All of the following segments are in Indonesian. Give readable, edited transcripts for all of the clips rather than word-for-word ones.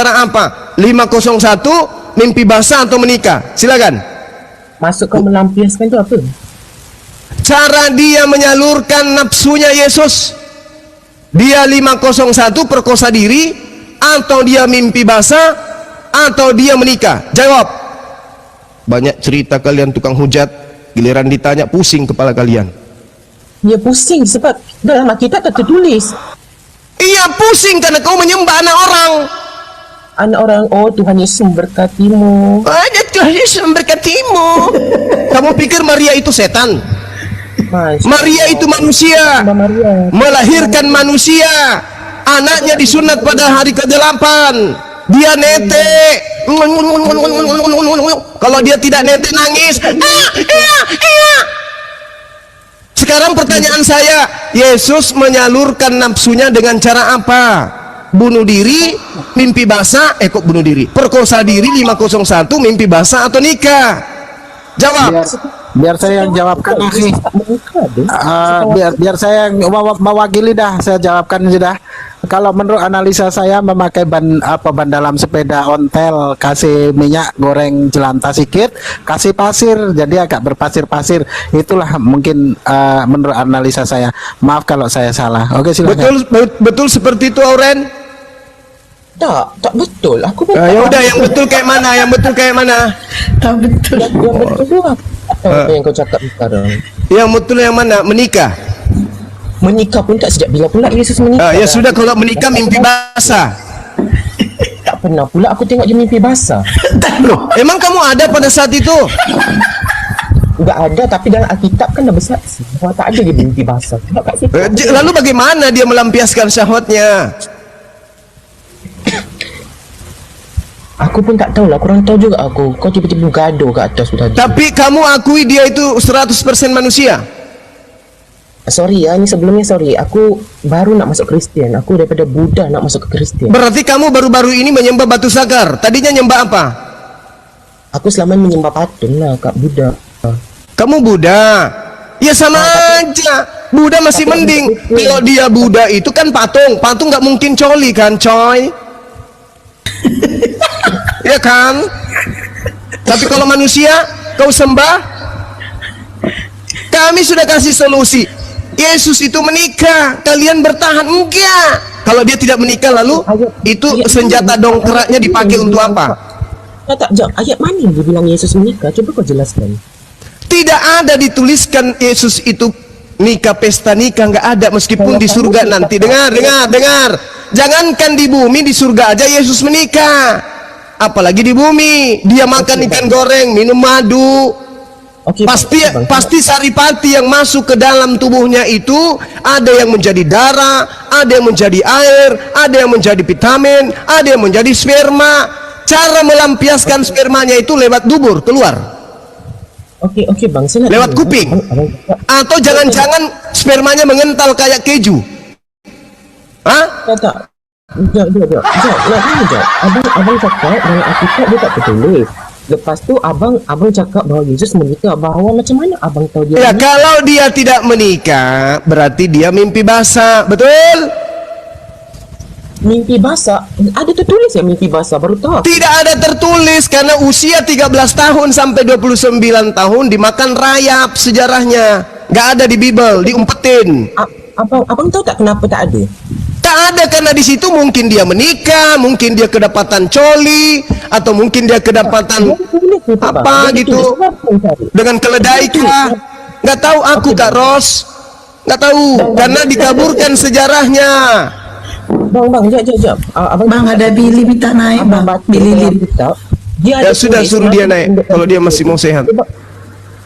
cara apa? 501 mimpi basah atau menikah? Silakan. Masuk ke melampiaskan itu apa? Cara dia menyalurkan nafsunya Yesus. Dia 501 perkosa diri, atau dia mimpi basah, atau dia menikah? Jawab. Banyak cerita kalian tukang hujat, giliran ditanya pusing kepala kalian. Ya pusing sebab dalam Alkitab tertulis. Iya pusing karena kau menyembah anak orang. Anak orang, oh Tuhan Yesus memberkatimu. Ada Tuhan Yesus memberkatimu. Kamu pikir Maria itu setan? Maria itu manusia, melahirkan manusia. Anaknya disunat pada hari ke-8. Dia netek. Kalau dia tidak netek nangis. Sekarang pertanyaan saya, Yesus menyalurkan nafsunya dengan cara apa? Bunuh diri, mimpi basah, kok bunuh diri? Perkosa diri 501, mimpi basah atau nikah? Jawab. Biar saya yang jawabkan, akhi. Biar saya yang mewakili dah, saya jawabkan sudah. Kalau menurut analisa saya, memakai ban dalam sepeda ontel, kasih minyak goreng jelantah sedikit, kasih pasir, jadi agak berpasir-pasir. Itulah mungkin menurut analisa saya. Maaf kalau saya salah. Oke, silakan. Betul seperti itu, Auren? Tak betul. Aku ya udah, yang betul kayak mana? Yang betul kayak mana? Tak betul. Yang betul apa yang kau cakap sekarang? Yang betul yang mana? Menikah. Menikah pun tak sejak bila pula Yesus menikah? Ya sudah, kalau menikah mimpi basah. Tak pernah pula aku tengok dia mimpi basah. Loh, emang kamu ada pada saat itu? Enggak ada, tapi dalam Alkitab kan dah bersaksi bahwa tak ada dia mimpi basah. Lalu bagaimana dia melampiaskan syahwatnya? Aku pun tak tahu lah, kurang tahu juga aku. Kau tiba-tiba gaduh kat atas tadi. Tapi kamu akui dia itu 100% manusia? Sorry ya, ini sebelumnya sorry. Aku baru nak masuk Kristian. Aku daripada Buddha nak masuk ke Kristian. Berarti kamu baru-baru ini menyembah batu sakar. Tadinya nyembah apa? Aku selama ini menyembah patung lah, Kak Buddha. Kamu Buddha? Ya sama aja. Buddha masih mending. Kalau dia Buddha itu kan patung. Patung nggak mungkin coli kan, coy? Ya kan? Tapi kalau manusia kau sembah, kami sudah kasih solusi. Yesus itu menikah, kalian bertahan. Enggak. Kalau dia tidak menikah, lalu itu senjata dongkraknya dipakai untuk apa? Tak, ayat mana yang dia bilang Yesus menikah? Coba kau jelaskan. Tidak ada dituliskan Yesus itu nikah, pesta nikah, nggak ada. Meskipun di surga nanti. Dengar. Jangankan di bumi, di surga aja Yesus menikah. Apalagi di bumi, dia makan ikan goreng, minum madu. Pasti saripati yang masuk ke dalam tubuhnya itu ada yang menjadi darah, ada yang menjadi air, ada yang menjadi vitamin, ada yang menjadi sperma. Cara melampiaskan spermanya itu lewat dubur keluar. Oke bang, lewat kuping. Atau jangan-jangan spermanya mengental kayak keju. Hah? Tak. Abang cakap dalam Alkitab dia tak tertulis. Lepas tu abang cakap bahawa Yesus menikah. Bahawa macam mana abang tahu dia ya menikah? Kalau dia tidak menikah, berarti dia mimpi basah. Betul? Mimpi basah? Ada tertulis ya mimpi basah? Baru tahu. Tidak ada tertulis, karena usia 13 tahun sampai 29 tahun dimakan rayap sejarahnya. Gak ada di Bible, diumpetin. Abang tahu tak kenapa tak ada? Tak ada, karena di situ mungkin dia menikah, mungkin dia kedapatan coli, atau mungkin dia kedapatan apa gitu dengan keledai kah? Nggak tahu aku, Kak Ros, nggak tahu, karena dikaburkan sejarahnya. Bang, jap. Bang, ada Billy minta naik, Bang. Billy. Ya sudah, suruh dia naik kalau dia masih mau sehat.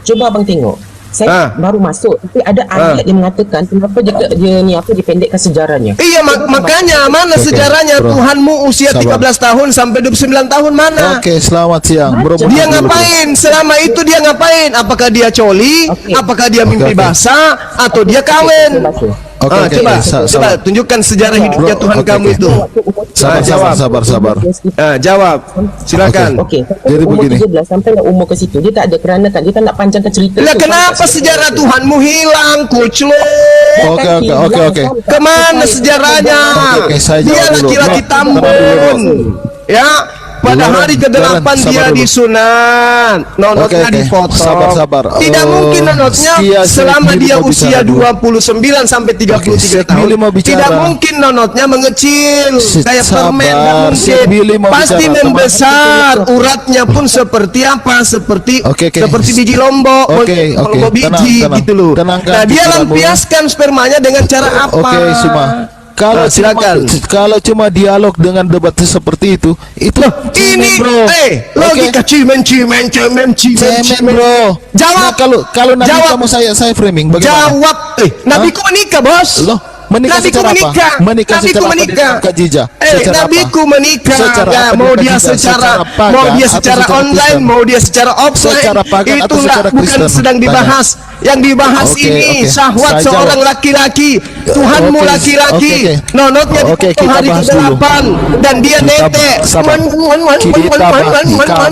Coba abang tengok. Saya baru masuk, tapi ada ayat yang mengatakan kenapa dia dipendekkan sejarahnya. Iya, makanya mana sejarahnya? Tuhanmu usia 13 tahun sampai 29 tahun mana? Oke, selamat siang, bro. Dia ngapain? Selama itu dia ngapain? Apakah dia coli? Apakah dia mimpi basah? Atau dia kawin? Coba tunjukkan sejarah hidupnya Tuhan kamu itu. Sabar. Jawab. Silakan. Jadi begini. 17 sampai umur ke situ dia tak ada, kerana dia tak nak panjangkan cerita. Lah kenapa sejarah Tuhanmu hilang, kucluk? Oke. Kemana sejarahnya? Dia laki-laki tambun. Ya, pada Loren, hari ke-8 Loren, dia sabar dulu. disunat, nonotnya Oke. dipotong. Sabar. Tidak mungkin nonotnya Sekia, selama Billy dia mau usia bicara dulu. 29 sampai 33 Oke, tahun. Billy mau bicara. Tidak mungkin nonotnya mengecil kayak Sabar, permen, tidak Billy mungkin. mau Pasti bicara. membesar, uratnya pun seperti apa? Seperti Oke. seperti biji lombok, Oke. lombok biji Tenang. gitu loh. Tenangkan Nah, dia pikiranmu. lampiaskan spermanya dengan cara apa? Oke, Suma. Kalau Nah, silakan. kalau cuma dialog dengan debat seperti itu Ini, bro. logika cimen, Cemen, bro. Jawab. Nah, kalau nanti Jawab. kamu saya framing bagaimana? Jawab. Nabiku menikah, bos. Loh, menikah Nabiku secara menikah. apa? Menikah Nabiku secara apa? menikah. Dengan Khadijah. Secara Nabiku apa? menikah. Secara Ya, apa mau dengan dia Khadijah? secara pagan mau dia atau secara online, Kristen? mau dia secara offline. Secara pagan Itu atau enggak, secara bukan Kristen? sedang dibahas. Yang dibahas Oke, ini oke. syahwat Saya seorang jawab. laki-laki. Tuhanmu Oke, laki-laki. oke. Nonotnya Oke, dipotong kita hari bahas dulu. ke-8 dan dia nete. Sabar. Kamu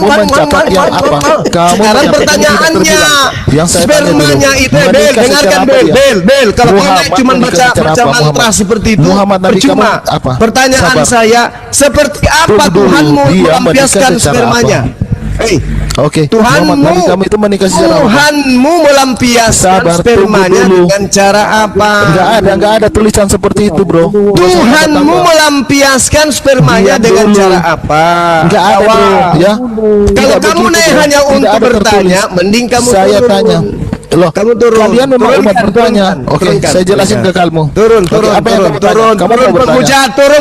mencatat yang apa? Kamu Sekarang mencatat pertanyaannya, yang saya tanya dulu. spermanya itu Bel, Menikah dengarkan secara apa dia? Bel. Kalau kau Muhammad cuma menikah baca secara apa? mantra Muhammad. seperti itu, Muhammad Nabi percuma. kamu apa? Pertanyaan Sabar. saya, seperti apa Tunggu dulu, Tuhanmu dia melampiaskan menikah secara spermanya? Oke. Tuhanmu, Muhammad Nabi kamu itu menikah secara apa? Tuhanmu melampiaskan Sabar, spermanya tunggu dulu. dengan cara apa? Enggak ada tulisan seperti itu, bro. Tuhanmu melampiaskan spermanya Diam dengan dulu. cara apa? Enggak ada, bro. Jawab. Ya. Kalau Tidak kamu begitu, naik bro. hanya Tidak untuk ada bertanya, tertulis. mending kamu Saya turun. tanya. Loh, Kamu turun. kalian memang umat Turunkan, bertanya. turunkan, Oke, turunkan, saya jelasin turunkan. ke kamu. Turun, Oke, turun, apa yang turun, kamu tanya? turun, Kamu turun, mau bertanya?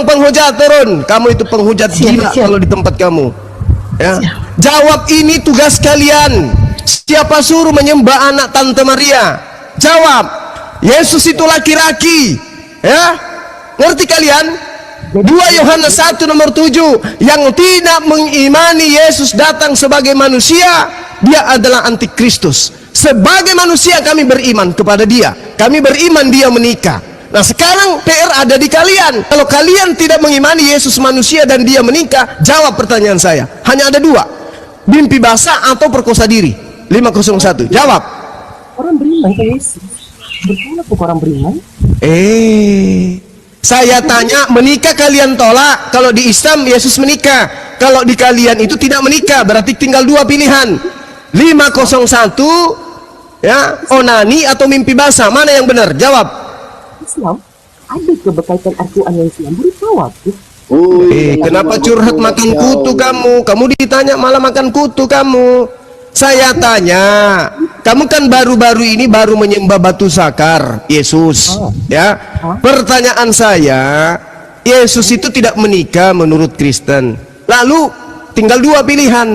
penghujat, turun. Kamu itu penghujat gila kalau di tempat kamu. Ya. Jawab, ini tugas kalian. Siapa suruh menyembah anak Tante Maria? Jawab. Yesus itu laki-laki. Ya. Ngerti kalian? 2 Yohanes 1 nomor 7, yang tidak mengimani Yesus datang sebagai manusia, dia adalah antikristus. Sebagai manusia kami beriman kepada dia, kami beriman dia menikah. Nah, sekarang PR ada di kalian. Kalau kalian tidak mengimani Yesus manusia dan dia menikah, jawab pertanyaan saya. Hanya ada 2, mimpi basah atau perkosa diri. 501, jawab. Orang beriman ke Yesus. Betul apa orang beriman? Saya tanya, menikah kalian tolak? Kalau di Islam Yesus menikah, kalau di kalian itu tidak menikah, berarti tinggal 2 pilihan. 501, ya, onani atau mimpi basah, mana yang benar? Jawab. Islam ada keberkaitan Al-Quran yang Islam beritahu aku. Kenapa curhat makan kutu kamu? Kamu ditanya malah makan kutu kamu. Saya tanya, kamu kan baru-baru ini baru menyembah batu sakar Yesus, ya. Pertanyaan saya, Yesus itu tidak menikah menurut Kristen. Lalu tinggal 2 pilihan.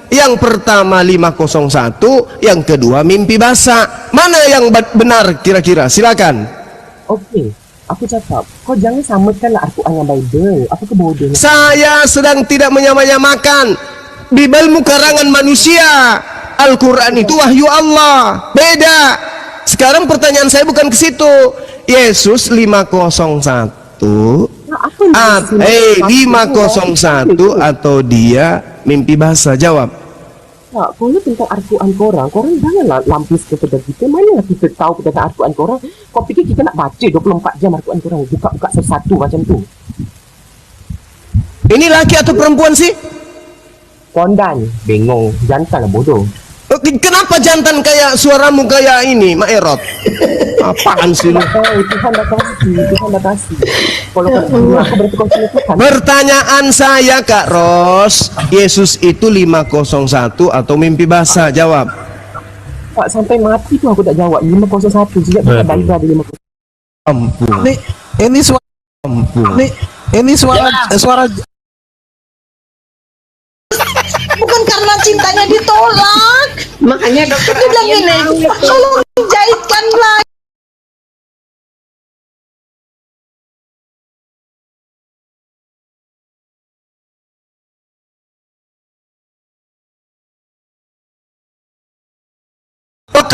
Yang pertama 501, yang kedua mimpi basah. Mana yang benar kira-kira? Silakan. Oke, aku cakap, kau jangan samakanlah Al-Quran yang Bible. Apa kebodohan? Saya sedang tidak menyamakan. Bibelmu karangan manusia, Al-Quran itu wahyu Allah. Beda. Sekarang pertanyaan saya bukan ke situ. Yesus 501 501 atau dia mimpi basah? Jawab. Tak, kalau tentang Al-Quran korang janganlah lampis kepada kita. Manalah kita tahu tentang Al-Quran korang. Kau fikir kita nak baca 24 jam Al-Quran korang, buka-buka satu-satu macam tu? Ini laki atau perempuan sih? Kondan, bengong, jantan lah bodoh. Kenapa jantan kayak suaramu kayak ini, Mak Erot? Apaan sih lu? Tuhan dah kasih. Kalau kau aku berarti kau punya Tuhan. Pertanyaan saya, Kak Ros, Yesus itu 501 atau mimpi basah? Jawab. Pak, sampai mati tu aku tak jawab. 501 sejak kita Bible ada 501. Ampun. Ini suara ini suara Bukan karena cintanya ditolak. Makanya dokter Dia bilang gini, tolong jahitkan lagi.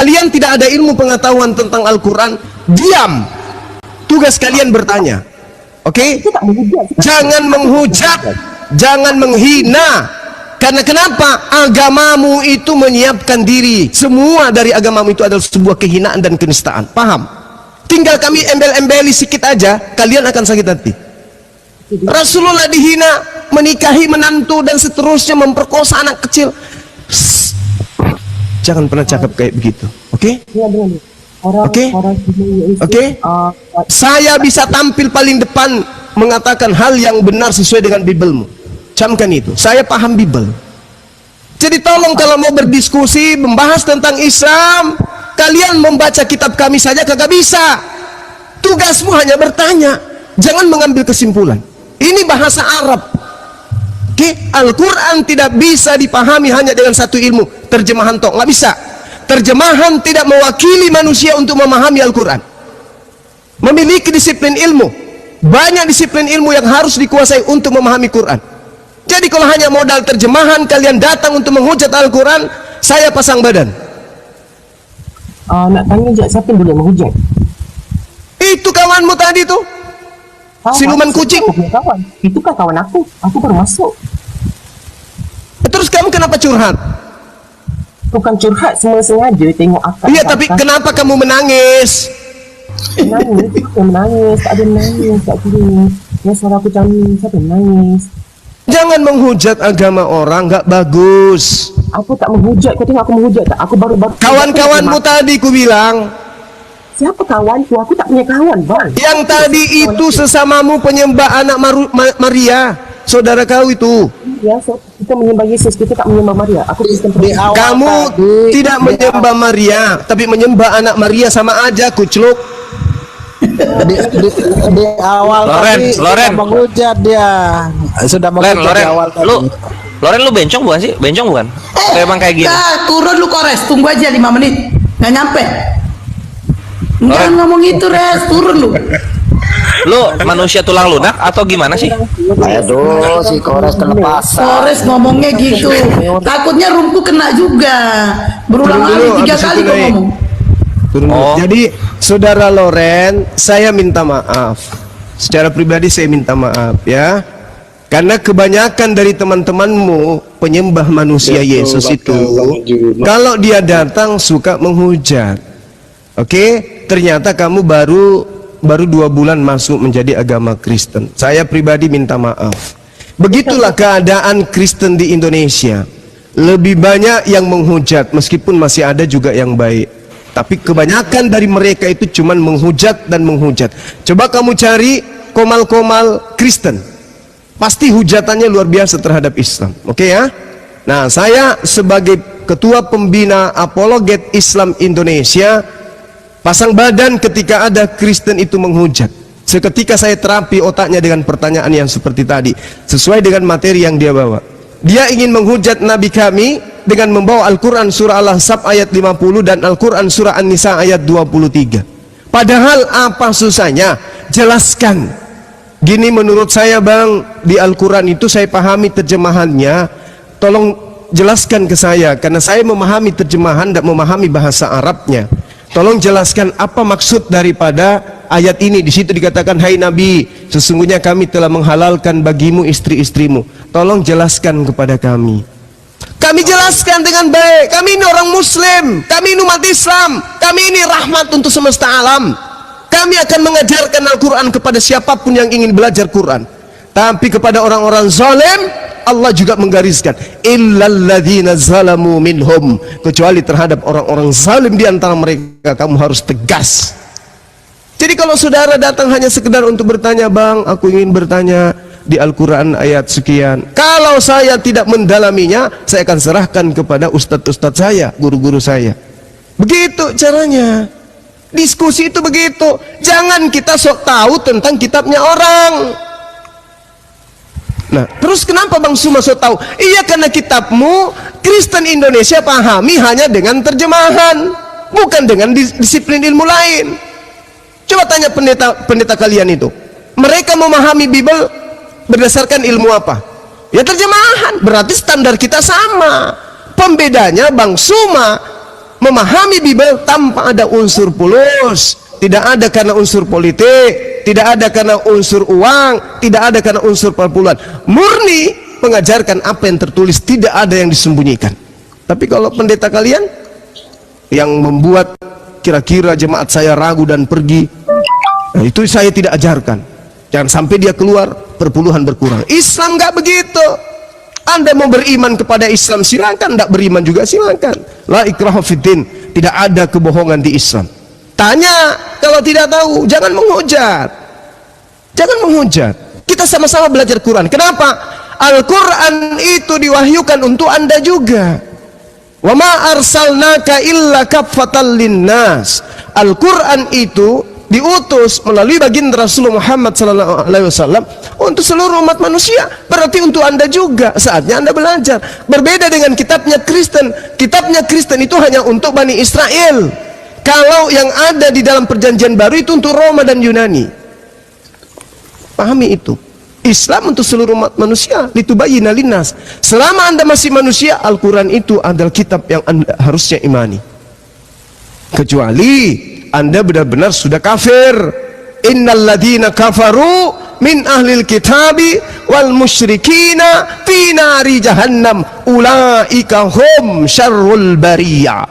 Kalian tidak ada ilmu pengetahuan tentang Al-Quran, diam. Tugas kalian bertanya. Oke? Jangan menghujat, jangan menghina. Karena kenapa? Agamamu itu menyiapkan diri. Semua dari agamamu itu adalah sebuah kehinaan dan kenistaan. Paham? Tinggal kami embel-embeli sedikit aja, kalian akan sakit hati. Rasulullah dihina, menikahi menantu dan seterusnya, memperkosa anak kecil. Jangan pernah cakap kayak begitu, oke? Oke? Oke? Saya bisa tampil paling depan mengatakan hal yang benar sesuai dengan Bibelmu. Camkan itu. Saya paham Bibel. Jadi tolong kalau mau berdiskusi, membahas tentang Islam, kalian membaca kitab kami saja kagak bisa. Tugasmu hanya bertanya, jangan mengambil kesimpulan. Ini bahasa Arab. Oke? Al-Quran tidak bisa dipahami hanya dengan satu ilmu, terjemahan tok, nggak bisa. Terjemahan tidak mewakili manusia untuk memahami Al-Quran. Memiliki disiplin ilmu. Banyak disiplin ilmu yang harus dikuasai untuk memahami Quran. Jadi kalau hanya modal terjemahan, kalian datang untuk menghujat Al-Quran, saya pasang badan. Nak tanya je, siapa yang boleh menghujat? Itu kawanmu tadi tuh, siluman kucing. Aku punya kawan. Itu kan kawan aku baru masuk. Terus kamu kenapa curhat? Bukan curhat, semua sengaja tengok akak. Iya, tapi kenapa kamu menangis? Menangis, siapa yang menangis? Tak ada menangis, tak kira. Yang suara aku canggih, siapa yang menangis? Jangan menghujat agama orang, nggak bagus. Aku tak menghujat, kau tengok aku menghujat tak? Aku baru Kawan-kawanmu tadi ku bilang, siapa kawanku? Aku tak punya kawan, bang. yang tadi itu sesamamu penyembah anak Maria, saudara kau itu. Ya, kita menyembah Yesus, kita tak menyembah Maria. Aku Kristen. Kamu tidak menyembah Maria, tapi menyembah anak Maria, sama aja, kucluk. Di awal tadi sudah menghujat dia. Sudah menghujat di awal tadi. Loren, lu bencong bukan sih? Bencong bukan? Emang kayak gini. Turun lu Kores, tunggu aja 5 menit. Nggak nyampe. Jangan ngomong itu, Res, turun lu. Lu manusia tulang lunak atau gimana sih? Aduh, si Kores terlepas. Kores ngomongnya gitu. Takutnya rumpu kena juga. Berulang kali 3 kali kau ngomong. Jadi saudara Loren, saya minta maaf. Secara pribadi saya minta maaf ya. Karena kebanyakan dari teman-temanmu penyembah manusia Yesus itu, kalau dia datang suka menghujat. Oke, ternyata kamu baru 2 bulan masuk menjadi agama Kristen. Saya pribadi minta maaf. Begitulah keadaan Kristen di Indonesia. Lebih banyak yang menghujat, meskipun masih ada juga yang baik. Tapi kebanyakan dari mereka itu cuman menghujat dan menghujat. Coba kamu cari komal-komal Kristen, pasti hujatannya luar biasa terhadap Islam. Oke ya? Nah, saya sebagai ketua pembina Apologet Islam Indonesia pasang badan ketika ada Kristen itu menghujat. Seketika saya terapi otaknya dengan pertanyaan yang seperti tadi, sesuai dengan materi yang dia bawa. Dia ingin menghujat Nabi kami dengan membawa Al-Quran surah Al-Ahzab ayat 50 dan Al-Quran surah An-Nisa ayat 23. Padahal apa susahnya? Jelaskan. Gini menurut saya bang, di Al-Quran itu saya pahami terjemahannya. Tolong jelaskan ke saya, karena saya memahami terjemahan dan memahami bahasa Arabnya. Tolong jelaskan apa maksud daripada ayat ini. Di situ dikatakan, hai Nabi, sesungguhnya kami telah menghalalkan bagimu istri-istrimu. Tolong jelaskan kepada kami. Kami jelaskan dengan baik. Kami ini orang Muslim, kami ini umat Islam, kami ini rahmat untuk semesta alam. Kami akan mengajarkan Al-Quran kepada siapapun yang ingin belajar Quran. Tapi kepada orang-orang zalim, Allah juga menggariskan illalladzina zalamu minhum, kecuali terhadap orang-orang zalim di antara mereka kamu harus tegas. Jadi kalau saudara datang hanya sekedar untuk bertanya, bang, aku ingin bertanya di Al-Quran ayat sekian, kalau saya tidak mendalaminya, saya akan serahkan kepada ustadz-ustadz saya, guru-guru saya. Begitu caranya. Diskusi itu begitu. Jangan kita sok tahu tentang kitabnya orang. Nah, terus kenapa Bang Suma sok tahu? Iya, karena kitabmu Kristen Indonesia pahami hanya dengan terjemahan, bukan dengan disiplin ilmu lain. Coba tanya pendeta kalian itu. Mereka memahami Bible berdasarkan ilmu apa? Ya terjemahan. Berarti standar kita sama. Pembedanya Bang Suma memahami Bible tanpa ada unsur polos, tidak ada karena unsur politik, tidak ada karena unsur uang, tidak ada karena unsur perpuluhan. Murni mengajarkan apa yang tertulis, tidak ada yang disembunyikan. Tapi kalau pendeta kalian yang membuat kira-kira jemaat saya ragu dan pergi, nah itu saya tidak ajarkan. Jangan sampai dia keluar perpuluhan berkurang. Islam nggak begitu. Anda mau beriman kepada Islam silakan, tidak beriman juga silakan. La ikraha fiddin, tidak ada kebohongan di Islam. Tanya kalau tidak tahu, jangan menghujat. Jangan menghujat. Kita sama-sama belajar Quran. Kenapa? Al-Quran itu diwahyukan untuk Anda juga. Wa ma arsalnaka illa kaffatan linnas. Al-Quran itu diutus melalui baginda Rasulullah Muhammad SAW untuk seluruh umat manusia. Berarti untuk Anda juga. Saatnya Anda belajar. Berbeda dengan kitabnya Kristen. Kitabnya Kristen itu hanya untuk Bani Israel. Kalau yang ada di dalam perjanjian baru itu untuk Roma dan Yunani. Pahami itu. Islam untuk seluruh umat manusia. Litubayyina linnas. Selama Anda masih manusia, Al-Quran itu adalah kitab yang Anda harusnya imani. Kecuali Anda benar-benar sudah kafir. Innal ladina kafaru min ahlil kitabi wal musyrikina fi nari jahannam ulaika hum syarrul bariyah.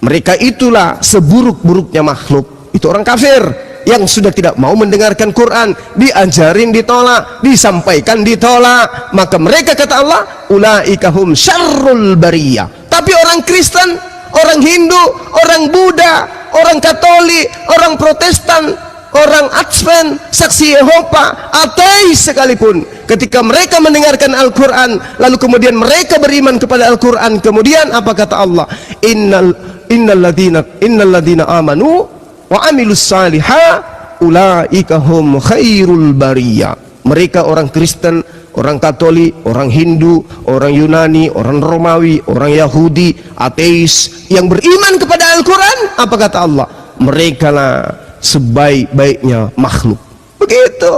Mereka itulah seburuk-buruknya makhluk. Itu orang kafir yang sudah tidak mau mendengarkan Quran, diajarin ditolak, disampaikan ditolak. Maka mereka, kata Allah, ulaika hum syarrul bariyah. Tapi orang Kristen, orang Hindu, orang Buddha, orang Katolik, orang Protestan, orang Advent, saksi Yehova, ateis sekalipun, ketika mereka mendengarkan Al-Quran lalu kemudian mereka beriman kepada Al-Quran, kemudian apa kata Allah? Innal ladina amanu wa amilus salihah ulaika hum khairul bariyah. Mereka orang Kristen, orang Katolik, orang Hindu, orang Yunani, orang Romawi, orang Yahudi, ateis yang beriman kepada Al-Quran, apa kata Allah? Mereka lah sebaik-baiknya makhluk. Begitu.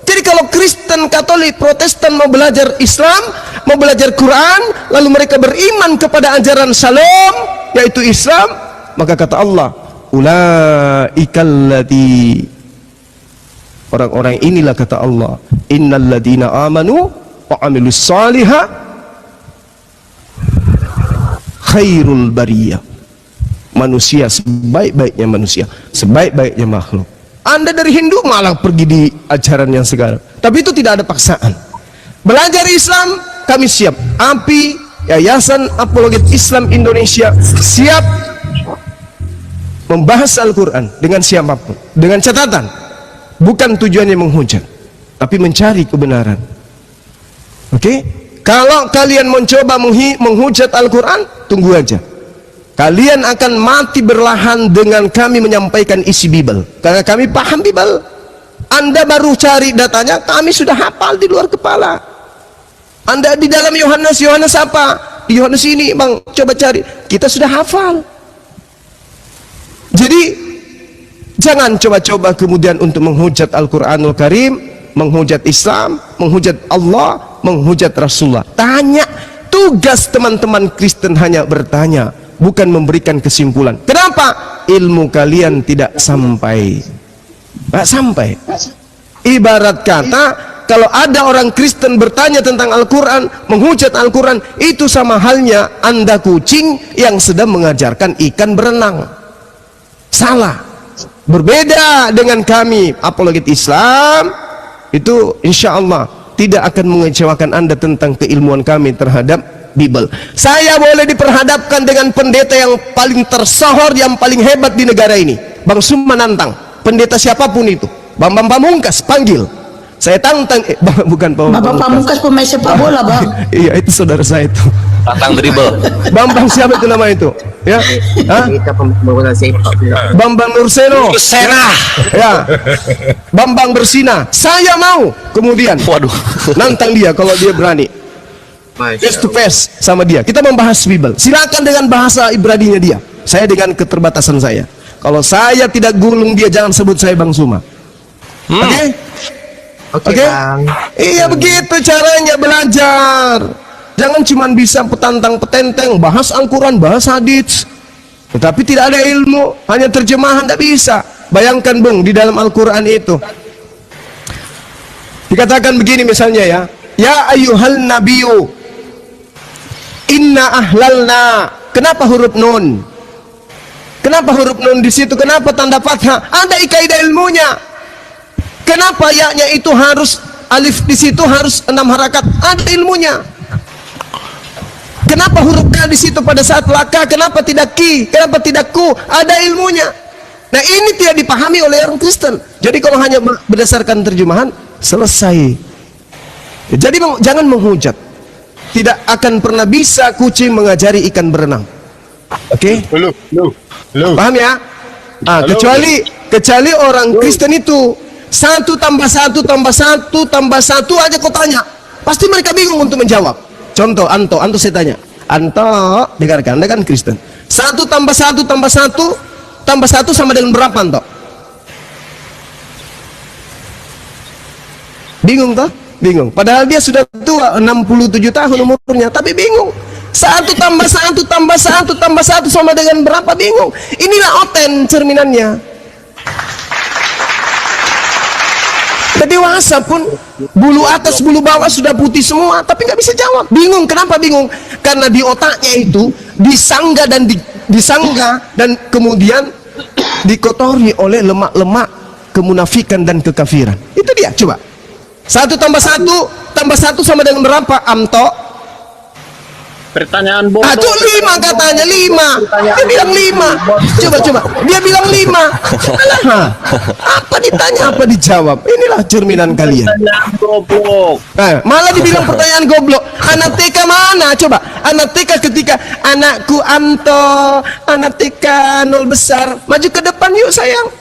Jadi kalau Kristen, Katolik, Protestan mau belajar Islam, mau belajar Quran, lalu mereka beriman kepada ajaran Shalom, yaitu Islam, maka kata Allah, ulaikal ladzi, orang-orang inilah, kata Allah, innal ladina amanu wa amilus salihah khairul bariyah. Manusia sebaik-baiknya manusia, sebaik-baiknya makhluk. Anda dari Hindu malah pergi di ajaran yang sekarang, tapi itu tidak ada paksaan. Belajar Islam kami siap. API, Yayasan Apologet Islam Indonesia, siap membahas Al-Quran dengan siapapun, dengan catatan bukan tujuannya menghujat, tapi mencari kebenaran. Oke? Kalau kalian mencoba menghujat Al-Quran, tunggu aja. Kalian akan mati berlahan dengan kami menyampaikan isi Bible, karena kami paham Bible. Anda baru cari datanya, kami sudah hafal di luar kepala. Anda di dalam Yohanes apa? Di Yohanes ini bang, coba cari, kita sudah hafal. Jadi jangan coba-coba kemudian untuk menghujat Al-Quranul Karim, menghujat Islam, menghujat Allah, menghujat Rasulullah. Tanya. Tugas teman-teman Kristen hanya bertanya, bukan memberikan kesimpulan. Kenapa? Ilmu kalian tidak sampai. Tidak sampai. Ibarat kata, kalau ada orang Kristen bertanya tentang Al-Quran, menghujat Al-Quran, itu sama halnya Anda kucing yang sedang mengajarkan ikan berenang. Salah. Berbeda dengan kami Apologet Islam, itu insya Allah tidak akan mengecewakan Anda tentang keilmuan kami terhadap Bible. Saya boleh diperhadapkan dengan pendeta yang paling tersohor, yang paling hebat di negara ini, Bang Suma nantang, pendeta siapapun itu, Bambang Pamungkas panggil, saya tantang. Bukan Bambang Pamungkas pemain sepak bola, Bang. Iya, itu saudara saya itu. Tantang dribble. Bambang siapa itu nama itu? Ya, Bambang Nurseno. Ya, Bambang Bersina. Saya mau kemudian. Waduh. Nantang dia kalau dia berani. Face to face sama dia. Kita membahas Bible. Silakan dengan bahasa Ibraninya dia. Saya dengan keterbatasan saya. Kalau saya tidak gulung dia, jangan sebut saya Bang Suma. Oke? Oke? Iya, begitu caranya belajar. Jangan cuma bisa petantang-petenteng, bahas Al-Quran, bahas hadits, tetapi tidak ada ilmu, hanya terjemahan, tidak bisa. Bayangkan Bang, di dalam Al-Quran itu dikatakan begini misalnya, ya ayyuhal nabiyyu inna ahlalna. Kenapa huruf nun? Kenapa huruf nun di situ? Kenapa tanda fathah? Ada kaidah ilmunya. Kenapa ya-nya itu harus alif di situ harus 6 harakat? Ada ilmunya. Kenapa huruf K di situ pada saat laka? Kenapa tidak ki? Kenapa tidak ku? Ada ilmunya. Nah, ini tidak dipahami oleh orang Kristen. Jadi kalau hanya berdasarkan terjemahan, selesai. Jadi jangan menghujat. Tidak akan pernah bisa kucing mengajari ikan berenang. Oke? Paham ya? Kecuali orang Kristen itu 1 tambah 1 tambah 1 tambah 1 aja kau tanya, pasti mereka bingung untuk menjawab. Contoh, Anto saya tanya, Anto, dengarkan, Anda kan Kristen. 1 tambah 1 tambah 1 tambah 1 sama dengan berapa, Anto? Bingung toh? Bingung. Padahal dia sudah tua, 67 tahun umurnya, tapi bingung. 1 tambah 1 tambah 1 tambah 1 sama dengan berapa? Bingung. Inilah oten cerminannya. Dewasa pun bulu atas bulu bawah sudah putih semua, tapi nggak bisa jawab. Bingung. Kenapa bingung? Karena di otaknya itu disangga dan kemudian dikotori oleh lemak-lemak kemunafikan dan kekafiran. Itu dia. Coba 1 tambah 1 tambah 1 sama dengan berapa, Amto? Pertanyaan bodoh. Itu 5 katanya, 5. Dia bilang 5. Coba. Dia bilang 5. Alah, apa ditanya, apa dijawab? Inilah cerminan kalian. Pertanyaan goblok. Malah dibilang pertanyaan goblok. Anak TK mana? Coba. Anak TK ketika anakku Amto, anak TK 0 besar. Maju ke depan yuk sayang.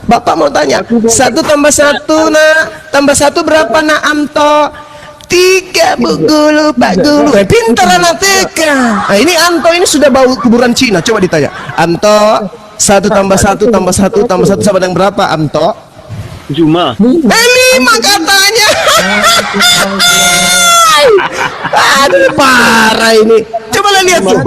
Bapak mau tanya. 1 tambah 1 nak. Tambah 1 berapa nak Amto? 3 bu gulu, Pak Gulu. Pintar anak TK. Nah, ini Anto ini sudah bau kuburan Cina. Coba ditanya, Anto, 1 tambah 1 tambah 1 tambah 1 sama dengan berapa, Anto? Cuma 5 katanya. Aduh, parah ini. Coba lihat tuh.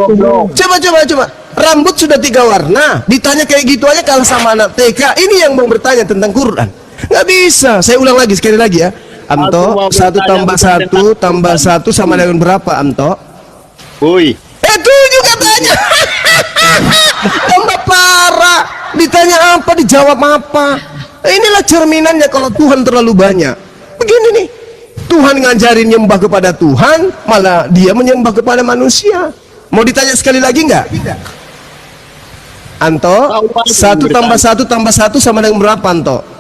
Coba. Rambut sudah 3 warna. Ditanya kayak gitu aja kalah sama anak TK. Ini yang mau bertanya tentang Quran. Nggak bisa. Saya ulang lagi sekali lagi ya. Anto, 1 tambah 1 tambah 1 sama dengan berapa, Anto? 7 katanya. Tambah parah. Ditanya apa, dijawab apa. Inilah cerminannya kalau Tuhan terlalu banyak. Begini nih. Tuhan ngajarin nyembah kepada Tuhan, malah dia menyembah kepada manusia. Mau ditanya sekali lagi nggak? Anto, 1 tambah 1 tambah 1 sama dengan berapa, Anto?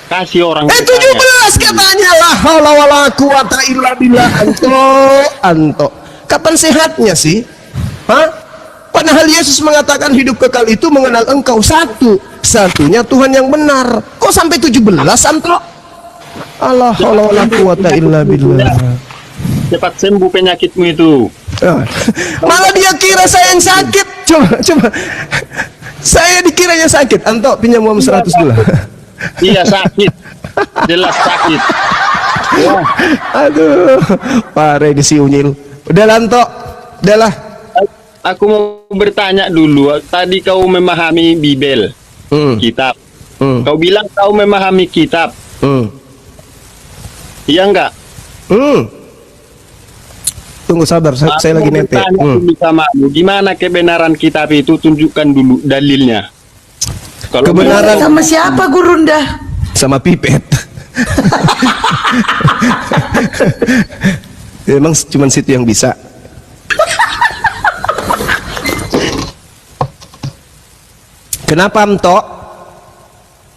kasih orang 17 katanya. La haula wala quwata illa billah. Anto, kapan sehatnya sih? Padahal Yesus mengatakan hidup kekal itu mengenal engkau satunya Tuhan yang benar. Kok sampai 17, Anto? La haula wala quwata illa billah. Cepat sembuh penyakitmu itu. Malah dia kira saya yang sakit. Coba. Saya dikiranya sakit. Anto, pinjam uang 100 dulu. Iya sakit, jelas sakit. Wah. Aduh, parah ini si Unyil. Udah Lanto, udahlah. Aku mau bertanya dulu. Tadi kau memahami Bibel, kitab. Kau bilang kau memahami kitab. Iya enggak? Tunggu sabar, saya lagi nete. Gimana kebenaran kitab itu? Tunjukkan dulu dalilnya. Kalau kebenaran sama siapa Gurunda? Sama Pipet. Emang cuma situ yang bisa. Kenapa, Amto?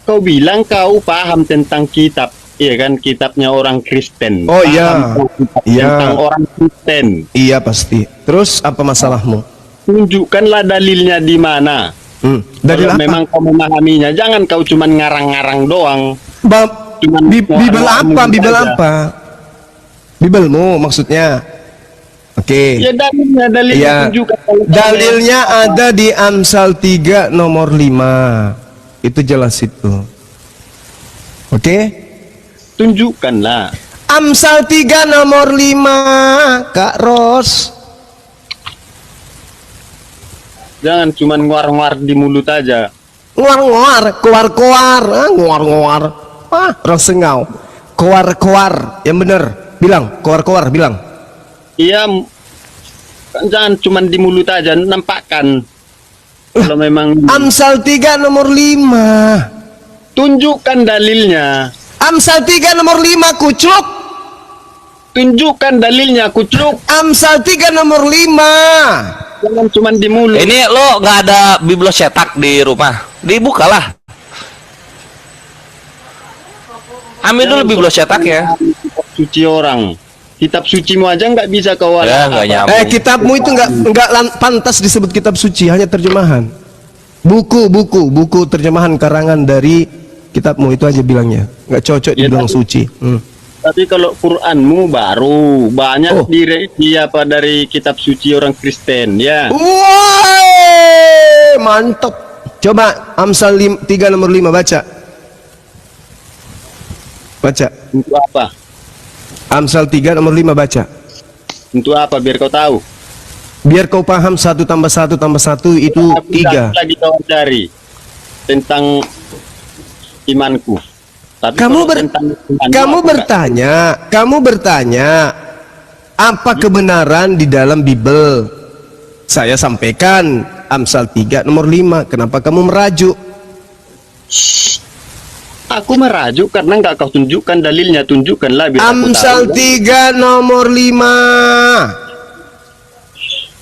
Kau bilang kau paham tentang kitab, iya kan? Kitabnya orang Kristen. Oh iya. Tentang orang Kristen. Iya pasti. Terus apa masalahmu? Tunjukkanlah dalilnya di mana. Kalau memang kau memahaminya, jangan kau cuman ngarang-ngarang doang. Bibel apa? Bibel apa? Bibelmu maksudnya? Oke. Ya dalilnya Ya. tunjukkan. Dalilnya ada di Amsal 3 nomor 5. Itu jelas itu. Oke? Tunjukkanlah. Amsal 3 nomor 5, Kak Ros. Jangan cuma nguar-nguar di mulut aja. Nguar-nguar, keluar-keluar, nguar-nguar. Orang sengau. Keluar-keluar, yang bener. Bilang, keluar-keluar, bilang. Iya, jangan cuma di mulut aja, nampakkan. Kalau memang Amsal 3 nomor 5. tunjukkan dalilnya. Amsal 3 nomor 5 kucluk. Tunjukkan dalilnya, kucluk. Amsal 3 nomor 5. Jangan cuma di mulut. Ini lo nggak ada biblos cetak di rumah? Dibukalah. Ambil dulu biblos cetak ya. Suci orang. Kitab sucimu aja nggak bisa kau Ya nggak nyambung. Kitabmu itu nggak pantas disebut kitab suci, hanya terjemahan. Buku terjemahan karangan dari kitabmu itu aja bilangnya. Nggak cocok dibilang suci. Tapi kalau Quranmu baru banyak dari kitab suci orang Kristen ya. Woi, mantap. Coba Amsal 3 nomor 5 baca. Baca. Untuk apa? Amsal 3 nomor 5 baca. Untuk apa? Biar kau tahu. Biar kau paham 1 tambah 1 tambah 1 itu 3. Lagi kau cari tentang imanku. Tapi kamu bertanya apa kebenaran di dalam Bible? Saya sampaikan Amsal 3 nomor 5. Kenapa kamu merajuk? Aku merajuk karena nggak kau tunjukkan dalilnya. Tunjukkanlah biar Amsal aku tahu. 3 nomor 5.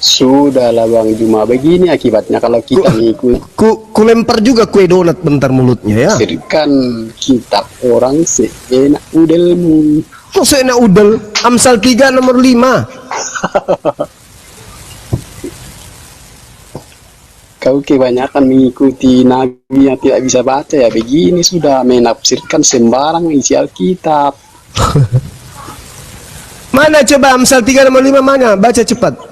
Sudahlah Bang Juma, begini akibatnya kalau kita ngikut. Ku lempar juga kue donat bentar mulutnya ya. Sirkan kitab orang seenak udelmu. Kok seenak udel? Amsal 3 nomor 5. Kau kebanyakan mengikuti nabi yang tidak bisa baca ya. Begini sudah menafsirkan sembarang isi Alkitab. Mana coba Amsal 3 nomor 5 mana? Baca cepat.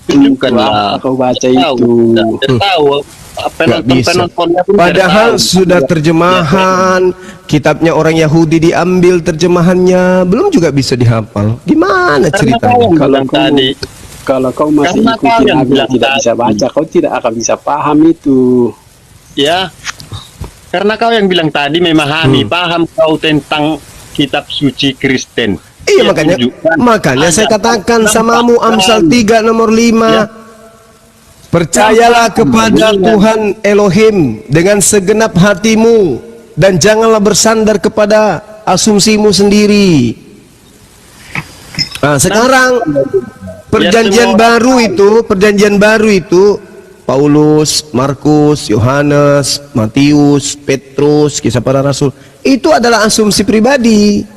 Tunjukkanlah. Kau baca itu. Tahu Nggak bisa. Padahal sudah terjemahan, kitabnya orang Yahudi diambil terjemahannya, belum juga bisa dihafal. Gimana ceritanya? Kalau kau masih ikuti nabi yang tidak bisa baca, kau tidak akan bisa paham itu. Ya, karena kau yang bilang tadi memahami, paham kau tentang kitab suci Kristen. Iya, makanya saya katakan samamu Amsal 3 nomor 5. Percayalah kepada Tuhan Elohim dengan segenap hatimu dan janganlah bersandar kepada asumsimu sendiri. Nah, sekarang perjanjian baru itu Paulus, Markus, Yohanes, Matius, Petrus, kisah para rasul, itu adalah asumsi pribadi.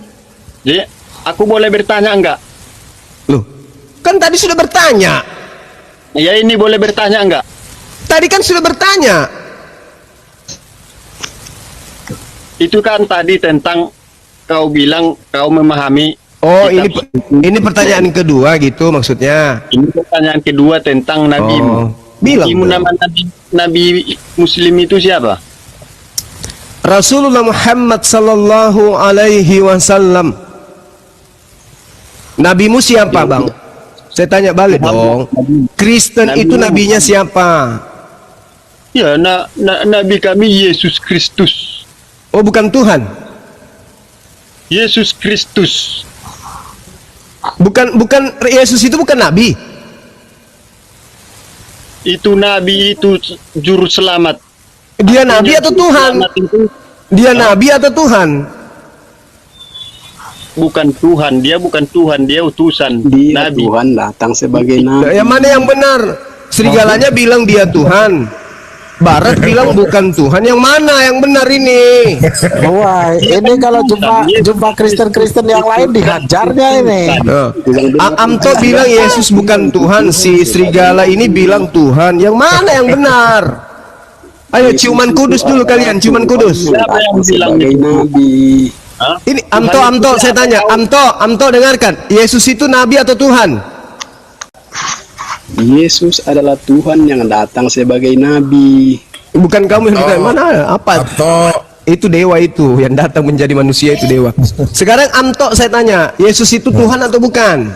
Jadi, aku boleh bertanya enggak? Loh, kan tadi sudah bertanya. Ya, ini boleh bertanya enggak? Tadi kan sudah bertanya. Itu kan tadi tentang kau bilang kau memahami. Oh, ini pertanyaan kedua gitu maksudnya. Ini pertanyaan kedua tentang nabimu. Bilang. Nama nabi Muslim itu siapa? Rasulullah Muhammad sallallahu alaihi wasallam. Nabimu siapa, Bang? Saya tanya balik dong. Kristen itu nabinya siapa? Ya, nabi kami Yesus Kristus. Oh, bukan Tuhan. Yesus Kristus. Bukan Yesus itu bukan nabi. Itu nabi, itu juru selamat. Dia nabi atau Tuhan? Dia nabi atau Tuhan? Bukan Tuhan, dia bukan Tuhan, dia utusan. Dia nabi. Tuhan datang sebagai nabi. Yang mana yang benar? Serigalanya bilang dia Tuhan. Barat bilang bukan Tuhan. Yang mana yang benar ini? Wah, ini kalau jumpa Kristen-Kristen yang lain dihajarnya ini. Amto bilang Yesus bukan Tuhan, si serigala ini bilang Tuhan. Yang mana yang benar? Ayo ciuman kudus dulu kalian, ciuman kudus. Siapa yang bilang sebagai nabi? Ini Amto saya tanya, Amto dengarkan. Yesus itu nabi atau Tuhan? Yesus adalah Tuhan yang datang sebagai nabi. Bukan kamu yang datang. Mana? Apa? Itu dewa itu yang datang menjadi manusia, itu dewa. Sekarang Amto saya tanya, Yesus itu Tuhan atau bukan?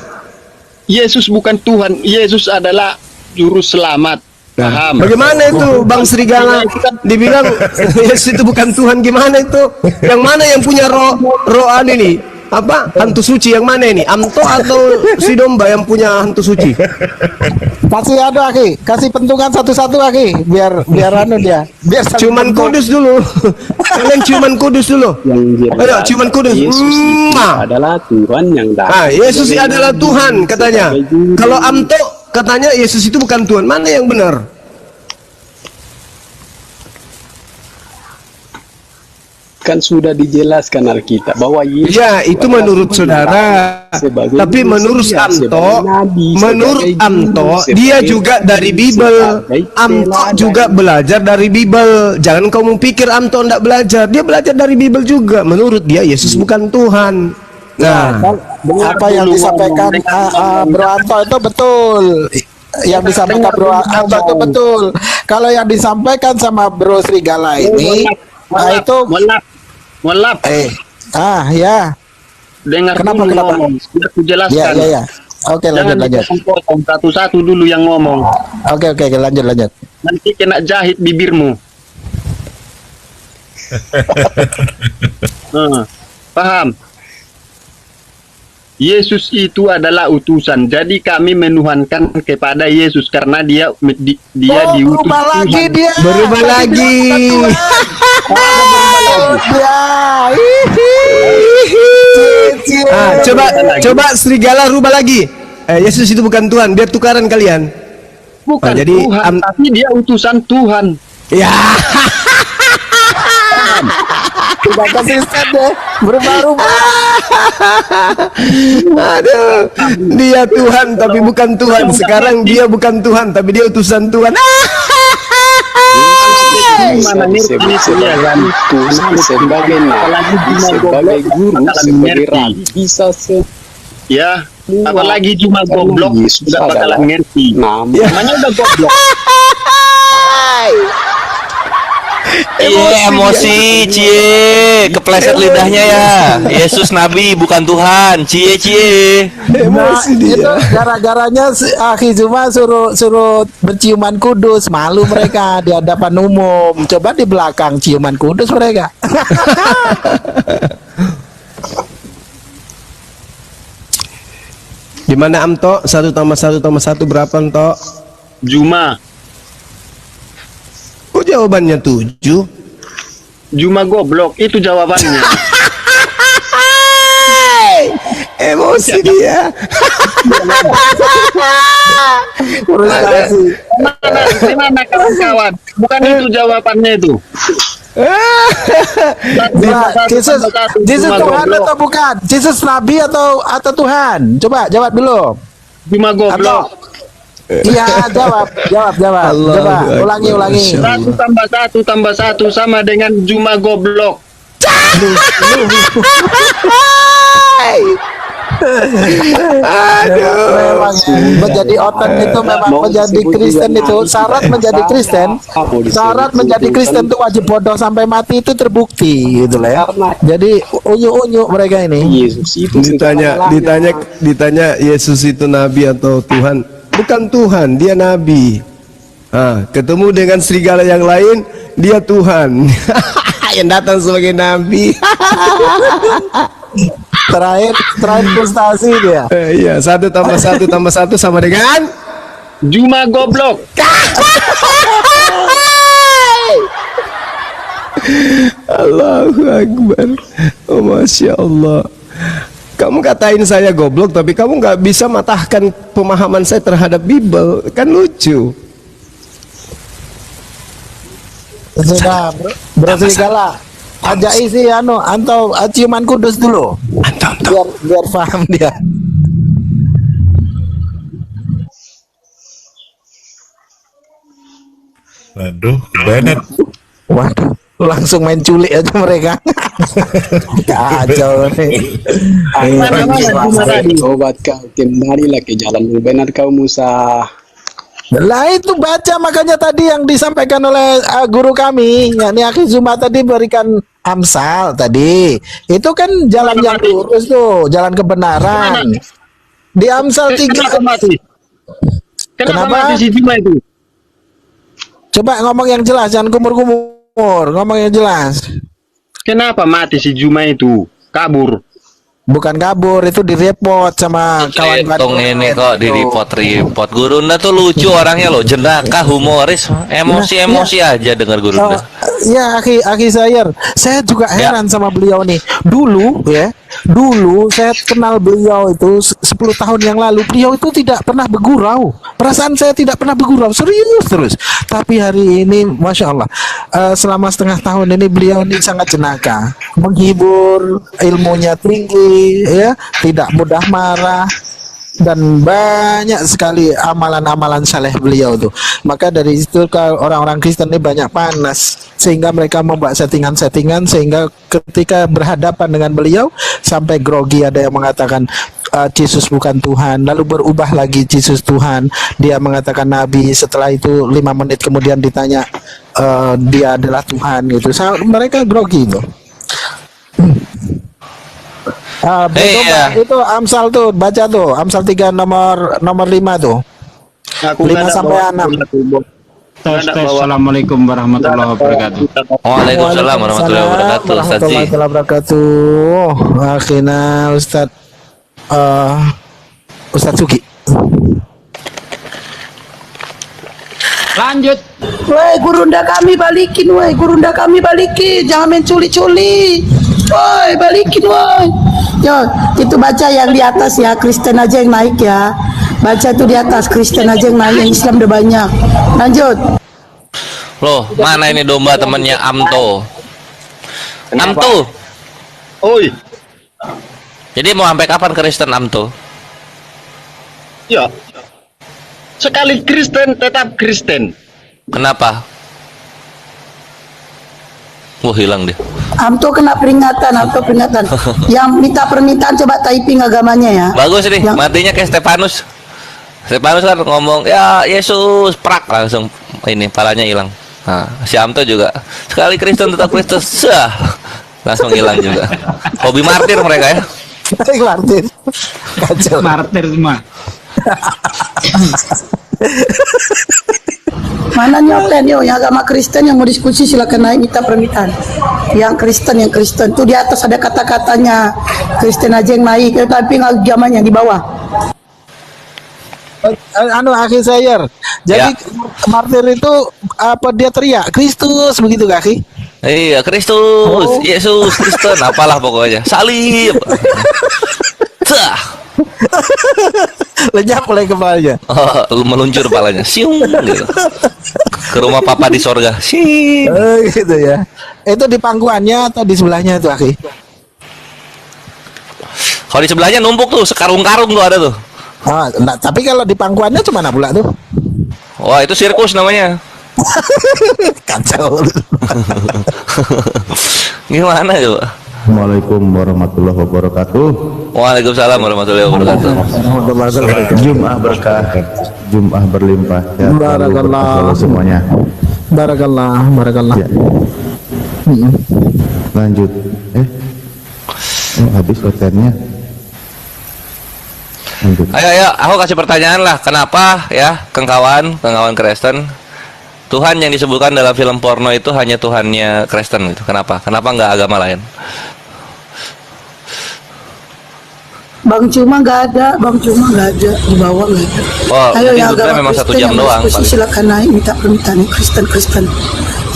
Yesus bukan Tuhan, Yesus adalah juru selamat. Paham? Bagaimana itu Bang Serigala dibilang Yesus itu bukan Tuhan, gimana itu? Yang mana yang punya roh ini? apa hantu suci yang mana ini? Amto atau si domba yang punya hantu suci? Kasih Aki, kasih pentungan satu-satu Aki, biar anu dia. Biar saling Ciuman pentung. kudus dulu. Kalian ciuman kudus dulu. Yang jelas, Ayo ciuman kudus. Yesus itu adalah Tuhan yang datang. Yesus adalah Tuhan katanya. Kalau Amto katanya Yesus itu bukan Tuhan. Mana yang benar? Kan sudah dijelaskan Alkitab bahwa Yesus Ya, itu menurut saudara. sebagai Tapi menurut manusia, Amto, sebagai nabi, menurut sebagai Amto, guru, dia sebagai juga dari nabi, Bible. sebagai Amto teladan. juga belajar dari Bible. Jangan kamu pikir Amto tidak belajar. Dia belajar dari Bible juga. Menurut dia Yesus bukan Tuhan. Nah, Apa yang disampaikan Bro Anto itu betul. Yang disampaikan Bro Anto itu betul. Kalau yang disampaikan sama Bro Serigala ini, itu Molap. Ya. Dengar Kenapa, dulu kenapa? ngomong. Biar ku jelaskan. Ya. Oke, Jangan lanjut. dipotong satu-satu dulu yang ngomong. Oke, lanjut. Nanti kena jahit bibirmu. Paham? Yesus itu adalah utusan. Jadi kami menuhankan kepada Yesus karena dia diutus berubah lagi Tuhan. dia. berubah lagi. Coba Serigala rubah lagi. Yesus itu bukan Tuhan. Biar tukaran kalian. Bukan jadi, Tuhan, tapi dia utusan Tuhan. Ya. Tidak konsisten deh, berubah-ubah. Aduh, dia Tuhan tapi bukan Tuhan. Sekarang dia bukan Tuhan tapi dia utusan Tuhan. Bisa disebut sebagai Tuhan, sebagai nabi, sebagai guru, sebagai rabi, bisa Ya, apalagi cuma goblok Yesus udah bakalan adalah ngerti. Namanya udah goblok. Emosi, cie, kepleset lidahnya ya. Yesus nabi bukan Tuhan, cie. Emosi Itu dia. gara-garanya Akhi Zuma suruh berciuman kudus, malu mereka di hadapan umum. Coba di belakang ciuman kudus mereka. Di mana Amto? 1+1+1 berapa Amto? Juma Kok jawabannya 7? Juma goblok, itu jawabannya. Emosi dia. Mana kawan-kawan? Bukan itu jawabannya itu. Jesus Tuhan atau bukan? Jesus Nabi atau Tuhan? Coba jawab dulu. Juma goblok. Iya, jawab. Coba ulangi. 1+1 tambah 1 sama dengan Juma goblok. Memang menjadi otot itu memang menjadi Kristen itu syarat menjadi Kristen. Syarat menjadi Kristen itu wajib bodoh sampai mati itu terbukti gitu lah ya. Jadi unyu-unyu mereka ini. Yesus itu ditanya Yesus itu nabi atau Tuhan? Bukan Tuhan, dia nabi. Ketemu dengan serigala yang lain, dia Tuhan. Yang datang sebagai nabi. Terakhir frustasi dia. Iya, 1+1+1 sama dengan Juma goblok. Allahu Akbar. Oh, Masya Allah. Kamu katain saya goblok, tapi kamu nggak bisa matahkan pemahaman saya terhadap Bible. Kan lucu. Sudah, Bro Serigala. Ajak isi Anto ciuman kudus dulu. Biar paham dia. Waduh, Bennett. Waduh, langsung main culik aja mereka. Kacau nih. Obat kau kembalilah ke jalan benar kau Musa. Lah itu baca makanya tadi yang disampaikan oleh guru kami, yakni Akhi Zuma tadi berikan Amsal tadi. Itu kan jalan yang lurus tuh, jalan kebenaran. Di Amsal 3. Kenapa mati si Juma itu? Coba ngomong yang jelas, jangan kumur-kumur. Ngomong yang jelas. Kenapa mati si Juma itu? Kabur. Bukan kabur, itu direpot sama kawan-kawan. Tong ini kok di report Gurunda tuh lucu orangnya loh, jenaka, humoris, emosi aja dengar Gurunda. Ya, Aki saya juga heran sama beliau nih. Dulu saya kenal beliau itu 10 tahun yang lalu. Beliau itu tidak pernah bergurau. Perasaan saya tidak pernah bergurau, serius terus. Tapi hari ini, masya Allah, selama setengah tahun ini beliau ini sangat jenaka, menghibur, ilmunya tinggi, ya, tidak mudah marah. Dan banyak sekali amalan-amalan saleh beliau tuh. Maka dari itu orang-orang Kristen ini banyak panas, sehingga mereka membuat settingan-settingan, sehingga ketika berhadapan dengan beliau sampai grogi. Ada yang mengatakan Yesus bukan Tuhan, lalu berubah lagi Yesus Tuhan, dia mengatakan Nabi, setelah itu 5 menit kemudian ditanya dia adalah Tuhan gitu. Mereka grogi itu. Itu Amsal tuh, baca tuh Amsal 3 nomor 5 tuh. 5 sampai 6. Assalamualaikum warahmatullahi wabarakatuh. Waalaikumsalam warahmatullahi wabarakatuh. Warahmatullahi wabarakatuh. Akhirnya Ustadz Suki. Lanjut. Woi, Gurunda kami balikin, jangan main culi-culi. Woi, balikin woi. Yo, itu baca yang di atas ya, Kristen aja yang naik ya. Baca itu di atas, Kristen aja yang naik, yang Islam udah banyak. Lanjut. Loh, mana ini domba temennya Amto? Amto. Oi. Jadi mau sampai kapan Kristen Amto? Ya. Sekali Kristen tetap Kristen. Kenapa? Wah, hilang dia. Amto kena peringatan. Yang minta permintaan coba typing agamanya ya. Bagus nih, matinya kayak Stefanus. Stefanus kan ngomong, ya Yesus, prak, langsung ini palanya hilang. Nah, si Amto juga sekali Kristen tetap Kristen, langsung hilang juga. Hobi martir mereka ya. Martir. Kacau. Martir semua. Mana nyoten yo, yang agama Kristen yang mau diskusi silakan naik minta permintaan. Yang Kristen tuh di atas ada kata-katanya. Kristen aja yang naik, tapi agamanya di bawah. Akhi Sayer. Jadi martir itu apa, dia teriak Kristus begitu gak, Akhi? Iya, Kristus, Yesus, Kristen, apalah pokoknya. Salib. Lenyap oleh kepalanya. Meluncur kepalanya. Siung gitu. Ke rumah papa di sorga. Gitu ya. Itu di pangkuannya atau di sebelahnya tuh, Akhi? Kalau di sebelahnya numpuk tuh, sekarung-karung tuh ada tuh. Nah, tapi kalau di pangkuannya cuma pula tuh? Wah, itu sirkus namanya. Kacau. Gimana coba? Assalamualaikum warahmatullahi wabarakatuh. Waalaikumsalam warahmatullahi wabarakatuh. Jum'ah berkah, Jum'ah berlimpah. Ya, Barakallah semuanya. Barakallah. Ya. Lanjut. Habis kontennya. Lanjut. Ayo, aku kasih pertanyaan lah. Kenapa ya, kawan Kristen, Tuhan yang disebutkan dalam film porno itu hanya Tuhannya Kristen gitu? Kenapa nggak agama lain? Bang Cuma nggak ada di bawah nggak ada. Oh, ayo yang agama memang 1 jam doang. Silakan naik minta permintaan yang Kristen.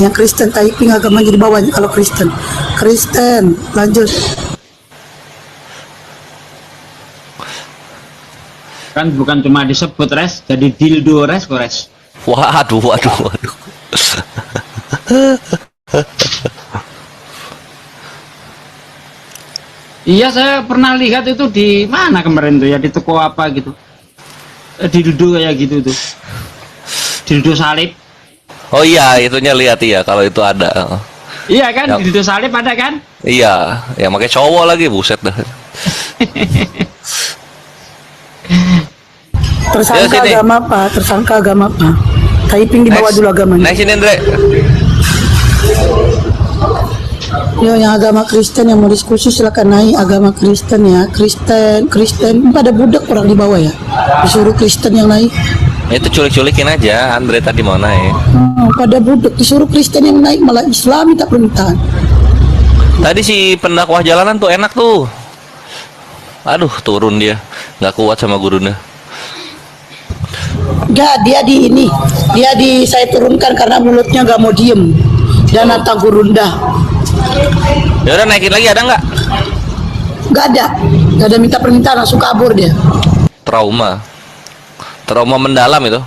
Yang Kristen typing agamanya di bawahnya kalau Kristen. Lanjut. Kan bukan cuma disebut res, jadi dildo res kok res. Waduh. Iya, saya pernah lihat itu di mana kemarin tuh ya, di toko apa gitu. Dildo kayak gitu tuh. Dildo salib. Oh iya, itunya lihat ya kalau itu ada. Iya kan, dildo salib ada kan? Iya, ya makanya cowok lagi, buset dah. Tersangka agama apa? Typing di bawah dulu agamanya. Naik sini, Andre. Yo, yang agama Kristen yang mau diskusi silakan naik. Agama Kristen ya, Kristen. Pada budak orang di bawah ya. Disuruh Kristen yang naik. Itu culik-culikin aja, Andre tadi mau naik. Pada budak disuruh Kristen yang naik, malah Islam minta permintaan. Tadi si pendakwah jalanan tuh enak tuh. Aduh, turun dia, nggak kuat sama gurunya. Enggak, dia saya turunkan karena mulutnya nggak mau diem. Dan nata Gurunda. Ya udah, naikin lagi, ada nggak? Nggak ada minta permintaan, langsung kabur dia. Trauma mendalam itu.